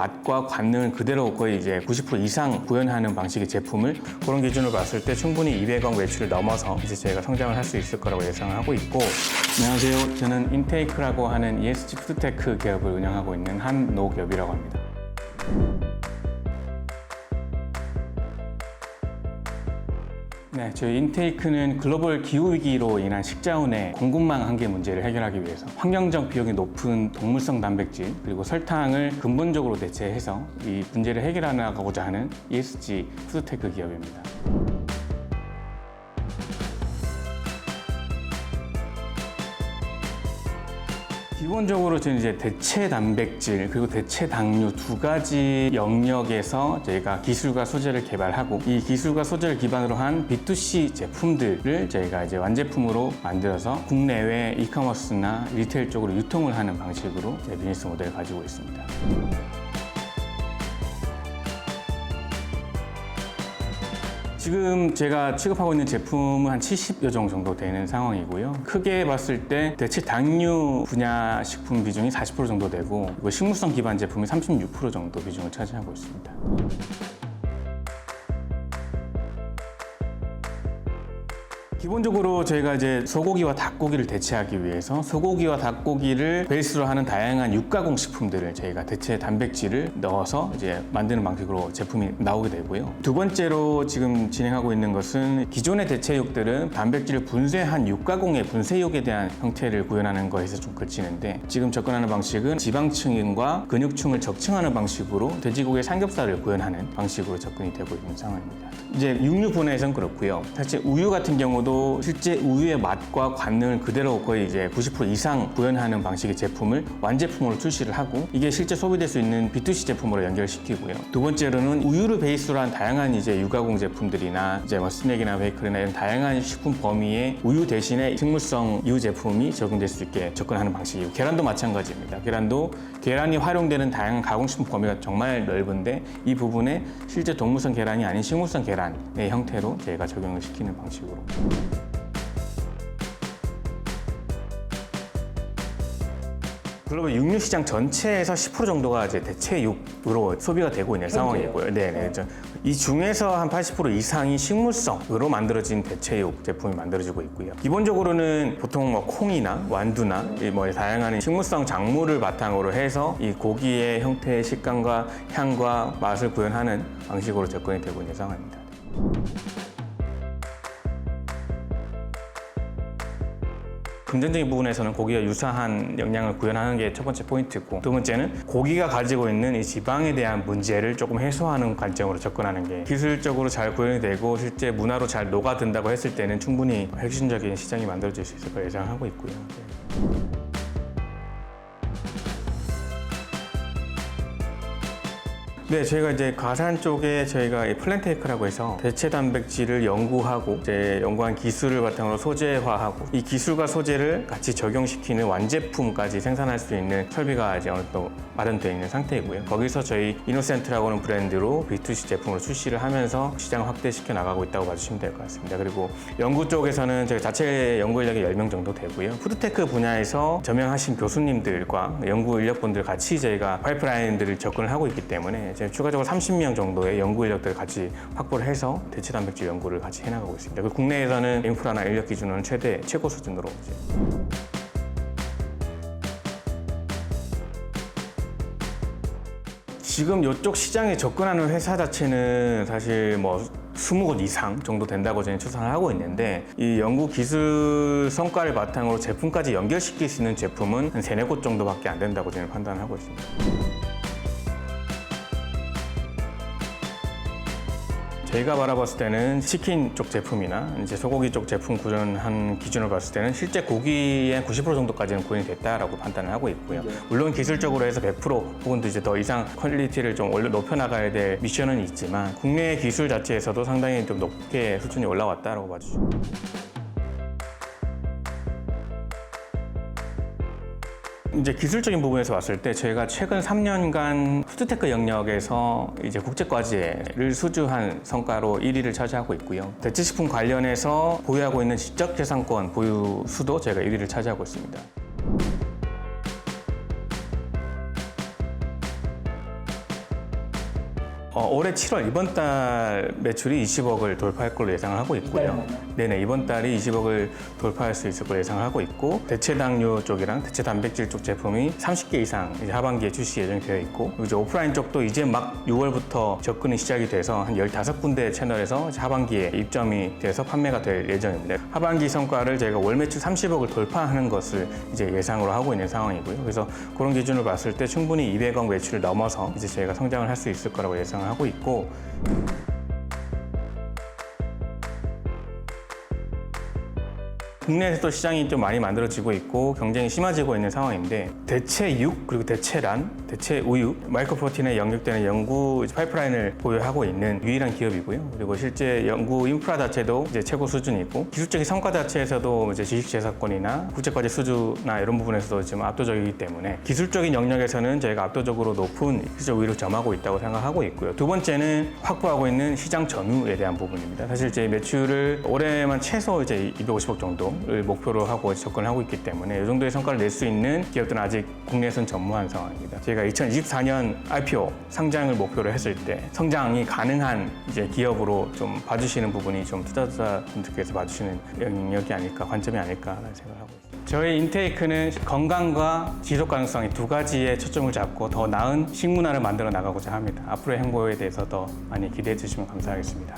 맛과 관능을 그대로 거의 이제 90% 이상 구현하는 방식의 제품을 그런 기준으로 봤을 때 충분히 200억 매출을 넘어서 이제 저희가 성장을 할 수 있을 거라고 예상하고 있고. 안녕하세요. 저는 인테이크라고 하는 ESG 푸드테크 기업을 운영하고 있는 한노기업이라고 합니다. 네, 저희 인테이크는 글로벌 기후위기로 인한 식자원의 공급망 한계 문제를 해결하기 위해서 환경적 비용이 높은 동물성 단백질 그리고 설탕을 근본적으로 대체해서 이 문제를 해결해 나가고자 하는 ESG 푸드테크 기업입니다. 기본적으로 저는 이제 대체 단백질 그리고 대체 당류 두 가지 영역에서 저희가 기술과 소재를 개발하고 이 기술과 소재를 기반으로 한 B2C 제품들을 저희가 이제 완제품으로 만들어서 국내외 이커머스나 리테일 쪽으로 유통을 하는 방식으로 제 비즈니스 모델을 가지고 있습니다. 지금 제가 취급하고 있는 제품은 한 70여 종 정도 되는 상황이고요. 크게 봤을 때 대체 당류 분야 식품 비중이 40% 정도 되고 식물성 기반 제품이 36% 정도 비중을 차지하고 있습니다. 기본적으로 저희가 이제 소고기와 닭고기를 대체하기 위해서 소고기와 닭고기를 베이스로 하는 다양한 육가공 식품들을 저희가 대체 단백질을 넣어서 이제 만드는 방식으로 제품이 나오게 되고요. 두 번째로 지금 진행하고 있는 것은 기존의 대체육들은 단백질을 분쇄한 육가공의 분쇄육에 대한 형태를 구현하는 거에서 좀 그치는데 지금 접근하는 방식은 지방층과 근육층을 적층하는 방식으로 돼지고기 삼겹살을 구현하는 방식으로 접근이 되고 있는 상황입니다. 이제 육류 분야에서는 그렇고요. 사실 우유 같은 경우도 실제 우유의 맛과 관능을 그대로 거의 이제 90% 이상 구현하는 방식의 제품을 완제품으로 출시를 하고 이게 실제 소비될 수 있는 B2C 제품으로 연결시키고요. 두 번째로는 우유를 베이스로 한 다양한 이제 유가공 제품들이나 이제 뭐 스낵이나 베이커리나 이런 다양한 식품 범위에 우유 대신에 식물성 유 제품이 적용될 수 있게 접근하는 방식이고 계란도 마찬가지입니다. 계란이 활용되는 다양한 가공식품 범위가 정말 넓은데 이 부분에 실제 동물성 계란이 아닌 식물성 계란의 형태로 저희가 적용을 시키는 방식으로. 글로벌 육류 시장 전체에서 10% 정도가 이제 대체육으로 소비가 되고 있는 상황이고요. 네네. 이 중에서 한 80% 이상이 식물성으로 만들어진 대체육 제품이 만들어지고 있고요. 기본적으로는 보통 뭐 콩이나 완두나 뭐 다양한 식물성 작물을 바탕으로 해서 이 고기의 형태의 식감과 향과 맛을 구현하는 방식으로 접근이 되고 있는 상황입니다. 금전적인 부분에서는 고기와 유사한 영양을 구현하는 게 첫 번째 포인트고 두 번째는 고기가 가지고 있는 이 지방에 대한 문제를 조금 해소하는 관점으로 접근하는 게 기술적으로 잘 구현이 되고 실제 문화로 잘 녹아든다고 했을 때는 충분히 혁신적인 시장이 만들어질 수 있을 걸 예상하고 있고요. 네, 저희가 이제 가산 쪽에 저희가 플랜테이크라고 해서 대체 단백질을 연구하고 이제 연구한 기술을 바탕으로 소재화하고 이 기술과 소재를 같이 적용시키는 완제품까지 생산할 수 있는 설비가 이제 어느 정도 마련되어 있는 상태이고요. 거기서 저희 이노센트라고 하는 브랜드로 B2C 제품으로 출시를 하면서 시장을 확대시켜 나가고 있다고 봐주시면 될 것 같습니다. 그리고 연구 쪽에서는 저희 자체 연구 인력이 10명 정도 되고요. 푸드테크 분야에서 저명하신 교수님들과 연구 인력분들 같이 저희가 파이프라인들을 접근을 하고 있기 때문에 추가적으로 30명 정도의 연구 인력들을 같이 확보를 해서 대체 단백질 연구를 같이 해나가고 있습니다. 그리고 국내에서는 인프라나 인력 기준으로는 최고 수준으로 지금 이쪽 시장에 접근하는 회사 자체는 사실 뭐 20곳 이상 정도 된다고 저는 추산을 하고 있는데 이 연구 기술 성과를 바탕으로 제품까지 연결시킬 수 있는 제품은 한 3-4곳 정도밖에 안 된다고 저는 판단을 하고 있습니다. 저희가 바라봤을 때는 치킨 쪽 제품이나 이제 소고기 쪽 제품 구현한 기준을 봤을 때는 실제 고기의 90% 정도까지는 구현이 됐다라고 판단을 하고 있고요. 물론 기술적으로 해서 100% 혹은 이제 더 이상 퀄리티를 좀 높여 나가야 될 미션은 있지만 국내 기술 자체에서도 상당히 좀 높게 수준이 올라왔다라고 봐주시죠. 이제 기술적인 부분에서 봤을 때 저희가 최근 3년간 푸드테크 영역에서 이제 국제과제를 수주한 성과로 1위를 차지하고 있고요. 대체식품 관련해서 보유하고 있는 지적재산권 보유 수도 저희가 1위를 차지하고 있습니다. 올해 7월 이번 달 매출이 20억을 돌파할 걸로 예상을 하고 있고요. 네네, 이번 달이 20억을 돌파할 수 있을 걸로 예상을 하고 있고, 대체 당류 쪽이랑 대체 단백질 쪽 제품이 30개 이상 이제 하반기에 출시 예정이 되어 있고, 그리고 이제 오프라인 쪽도 이제 막 6월부터 접근이 시작이 돼서 한 15군데 채널에서 이제 하반기에 입점이 돼서 판매가 될 예정입니다. 하반기 성과를 저희가 월 매출 30억을 돌파하는 것을 이제 예상으로 하고 있는 상황이고요. 그래서 그런 기준으로 봤을 때 충분히 200억 매출을 넘어서 이제 저희가 성장을 할 수 있을 거라고 예상을 하고 있고, 국내에서도 시장이 좀 많이 만들어지고 있고 경쟁이 심해지고 있는 상황인데, 대체 육 그리고 대체 란, 대체 우유, 마이크로프로틴에 영역되는 연구 파이프라인을 보유하고 있는 유일한 기업이고요. 그리고 실제 연구 인프라 자체도 이제 최고 수준이고, 기술적인 성과 자체에서도 이제 지식재산권이나 국제과제 수주나 이런 부분에서도 지금 압도적이기 때문에 기술적인 영역에서는 저희가 압도적으로 높은 실제 우위를 점하고 있다고 생각하고 있고요. 두 번째는 확보하고 있는 시장 점유에 대한 부분입니다. 사실 제 매출을 올해만 최소 이제 250억 정도를 목표로 하고 접근하고 있기 때문에 이 정도의 성과를 낼 수 있는 기업들은 아직 국내에서는 전무한 상황입니다. 저희가 2024년 IPO 상장을 목표로 했을 때 성장이 가능한 이제 기업으로 좀 봐주시는 부분이 좀 투자자분들께서 봐주시는 영역이 아닐까, 관점이 아닐까라는 생각을 하고 있습니다. 저희 인테이크는 건강과 지속 가능성 이 두 가지에 초점을 잡고 더 나은 식문화를 만들어 나가고자 합니다. 앞으로의 행보에 대해서 더 많이 기대해 주시면 감사하겠습니다.